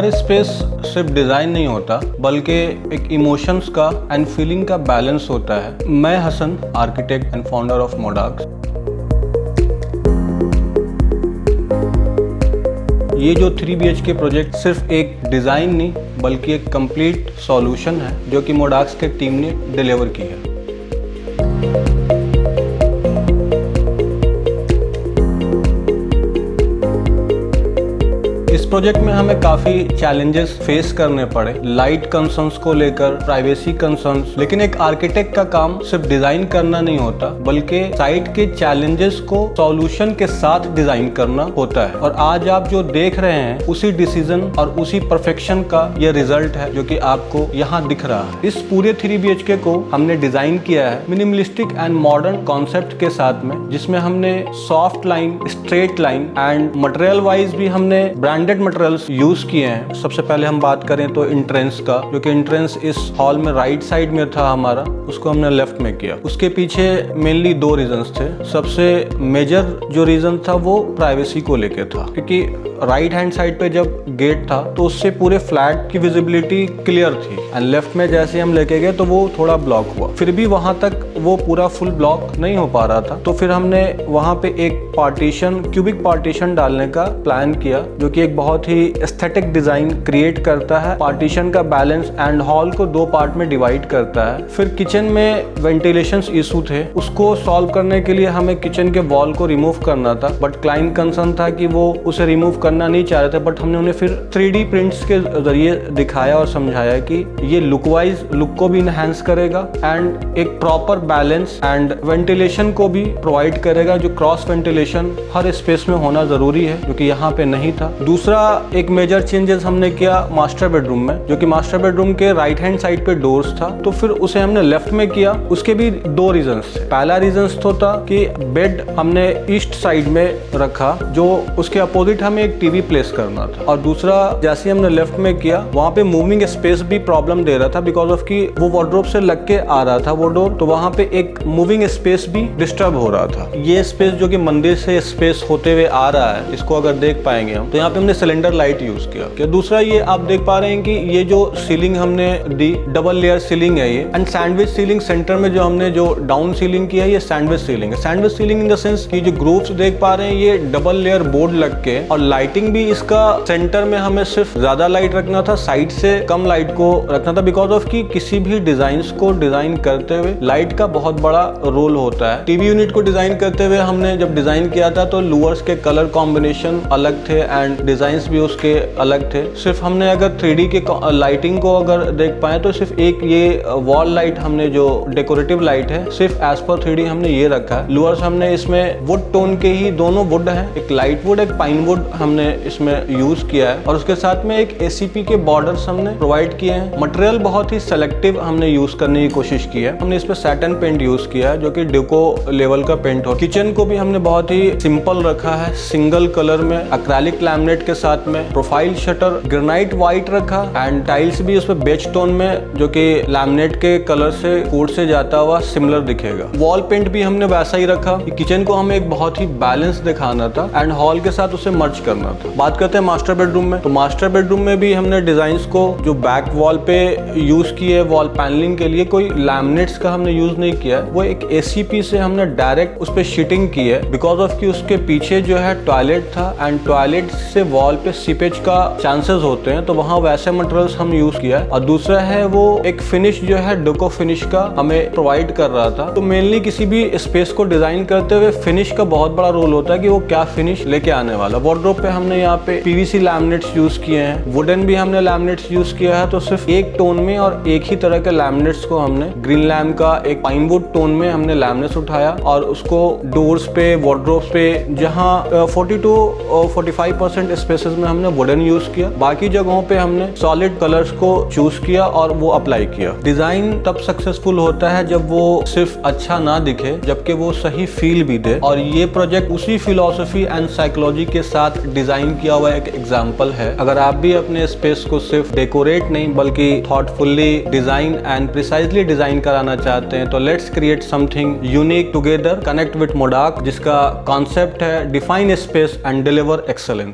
हर space सिर्फ design नहीं होता बल्कि एक इमोशंस का एंड फीलिंग का बैलेंस होता है। मैं Hasan, architect and founder of Modaks. ये जो 3 BHK प्रोजेक्ट सिर्फ एक डिज़ाइन नहीं बल्कि एक कंप्लीट सॉल्यूशन है जो कि मोडाक्स के टीम ने डिलीवर की है। इस प्रोजेक्ट में हमें काफ़ी चैलेंजेस फेस करने पड़े, लाइट कंसर्न्स को लेकर, प्राइवेसी कंसर्न्स। लेकिन एक आर्किटेक्ट का काम सिर्फ डिज़ाइन करना नहीं होता बल्कि साइट के चैलेंजेस को सॉल्यूशन के साथ डिज़ाइन करना होता है। और आज आप जो देख रहे हैं उसी डिसीजन और उसी परफेक्शन का ये रिजल्ट है जो कि आपको यहाँ दिख रहा है। इस पूरे 3 BHK को हमने डिज़ाइन किया है मिनिमलिस्टिक एंड मॉडर्न कॉन्सेप्ट के साथ में, जिसमें हमने soft line, straight line and material wise भी हमने ब्रांडेड मटेरियल्स यूज किए हैं। सबसे पहले हम बात करें तो एंट्रेंस का, जो कि एंट्रेंस इस हॉल में राइट साइड में था हमारा, उसको हमने लेफ्ट में किया। उसके पीछे मेनली 2 रीजंस थे। सबसे मेजर जो रीजन था वो प्राइवेसी को लेके था, क्योंकि राइट हैंड साइड पे जब गेट था तो उससे पूरे फ्लैट की विजिबिलिटी क्लियर थी एंड लेफ्ट में जैसे हम लेके गए तो वो थोड़ा ब्लॉक हुआ। फिर भी वहां तक वो पूरा फुल ब्लॉक नहीं हो पा रहा था, तो फिर हमने वहां पे एक पार्टीशन, क्यूबिक पार्टीशन डालने का प्लान किया जो कि एक बहुत ही एस्थेटिक डिजाइन क्रिएट करता है, पार्टीशन का बैलेंस एंड हॉल को 2 पार्ट में डिवाइड करता है। फिर किचन में वेंटिलेशन इशू थे, उसको सॉल्व करने के लिए हमें किचन के वॉल को रिमूव करना था, बट क्लाइंट कंसर्न था कि वो उसे रिमूव करना नहीं चाह रहे थे। बट हमने उन्हें फिर 3D प्रिंट्स के जरिए दिखाया और समझाया कि ये लुक वाइज लुक को भी इनहेंस करेगा एंड एक प्रॉपर बैलेंस एंड वेंटिलेशन को भी प्रोवाइड करेगा, जो क्रॉस वेंटिलेशन हर स्पेस में होना जरूरी है, जो कि यहाँ पे नहीं था। दूसरा एक मेजर चेंजेस हमने किया मास्टर बेडरूम में, जो कि मास्टर बेडरूम के राइट हैंड साइड पे डोर्स था, तो फिर उसे हमने लेफ्ट में किया। उसके भी 2 रीजंस थे। पहला रीजंस तो था कि बेड हमने ईस्ट साइड में रखा, जो उसके अपोजिट हमें एक टीवी प्लेस करना था। और दूसरा, जैसे हमने लेफ्ट में किया वहाँ पे मूविंग स्पेस भी प्रॉब्लम दे रहा था, बिकॉज ऑफ कि वो वार्डरोब से लग के आ रहा था वो डोर, तो वहाँ पे एक मूविंग स्पेस भी डिस्टर्ब हो रहा था। ये स्पेस जो कि मंदिर से स्पेस होते हुए आ रहा है, इसको अगर देख पाएंगे हम, तो यहाँ पे हमने सिलेंडर लाइट यूज किया। दूसरा, ये आप देख पा रहे हैं कि ये जो सीलिंग हमने दी, डबल लेयर सीलिंग है ये, एंड सैंडविच सीलिंग सेंटर में जो हमने जो डाउन सीलिंग किया है ये सैंडविच सीलिंग है। Sandwich ceiling in the sense कि जो ग्रूव्स देख पा रहे हैं ये डबल लेयर बोर्ड लग के, और लाइटिंग भी इसका सेंटर में हमें सिर्फ ज्यादा लाइट रखना था, साइड से कम लाइट को रखना था, बिकॉज ऑफ कि किसी भी डिजाइन को डिजाइन करते हुए लाइट का बहुत बड़ा रोल होता है। टीवी यूनिट को डिजाइन करते हुए हमने जब डिजाइन किया था तो लूवर्स के कलर कॉम्बिनेशन अलग थे एंड डिजाइन्स भी उसके अलग थे। सिर्फ हमने अगर 3D के लाइटिंग को अगर देख पाए तो सिर्फ एक ये वॉल लाइट हमने जो डेकोरेटिव लाइट है सिर्फ एज पर 3D हमने ये रखा है। लूवर्स हमने इसमें वुड टोन के ही दोनों वुड है, एक लाइट वुड एक पाइन वुड हमने इसमें यूज किया है, और उसके साथ में एक ACP के बॉर्डर्स हमने प्रोवाइड किए हैं। मटेरियल बहुत ही सेलेक्टिव हमने यूज करने की कोशिश की है। हमने इस पे सैटिन पेंट यूज किया है जो कि डेको लेवल का पेंट हो। किचन को भी हमने बहुत ही सिंपल रखा है, सिंगल कलर में एक्रेलिक लैमिनेट के साथ में, प्रोफाइल शटर ग्रेनाइट व्हाइट रखा एंड टाइल्स भी उस पे बेज टोन में, जो कि लैमिनेट के कलर से कोड से जाता हुआ सिमिलर दिखेगा। वॉल पेंट भी हमने वैसा ही रखा। किचन को हमें एक बहुत ही बैलेंस दिखाना था एंड हॉल के साथ उसे मर्ज करना था। बात करते हैं मास्टर बेडरूम में, तो मास्टर बेडरूम में भी हमने डिजाइन्स को जो बैक वॉल पे यूज किए वॉल पैनलिंग के लिए, कोई लैमिनेट्स का हमने यूज नहीं किया है, वो एक ACP से हमने डायरेक्ट उस पे शीटिंग की है, बिकॉज ऑफ कि उसके पीछे जो है टॉयलेट था एंड टॉयलेट से वॉल पे सीपेज का चांसेस होते हैं, तो वहाँ वैसे मटेरियल्स हम यूज किया है। और दूसरा है वो एक फिनिश जो है डेको फिनिश का हमें प्रोवाइड कर रहा था। तो मेनली किसी भी स्पेस को डिजाइन करते हुए फिनिश का बहुत बड़ा रोल होता है कि वो क्या फिनिश लेके आने वाला। वार्डरोब पे हमने यहाँ पे PVC लैमिनेट्स यूज किए हैं, वुडन भी हमने लैमिनेट्स यूज किया है, तो सिर्फ एक टोन में और एक ही तरह के लैमिनेट्स को हमने ग्रीन लैम्प का एक पाइन वुड टोन में हमने लैमिनेट्स उठाया और उसको डोर्स पे, वार्डरोब्स पे, जहाँ 40 to 45% स्पेसेस में हमने वुडन यूज किया, बाकी जगहों पे हमने सॉलिड कलर्स को चूज किया और वो अप्लाई किया। डिजाइन तब सक्सेसफुल होता है जब वो सिर्फ अच्छा ना दिखे, जबकि वो सही फील भी दे, और ये प्रोजेक्ट उसी फिलॉसफी एंड साइकोलॉजी के साथ डिजाइन किया हुआ एक एग्जांपल है। अगर आप भी अपने स्पेस को सिर्फ डेकोरेट नहीं बल्कि thoughtfully design and precisely design कराना चाहते हैं, तो let's create something unique together. Connect with Modak, जिसका कॉन्सेप्ट है define space and deliver excellence.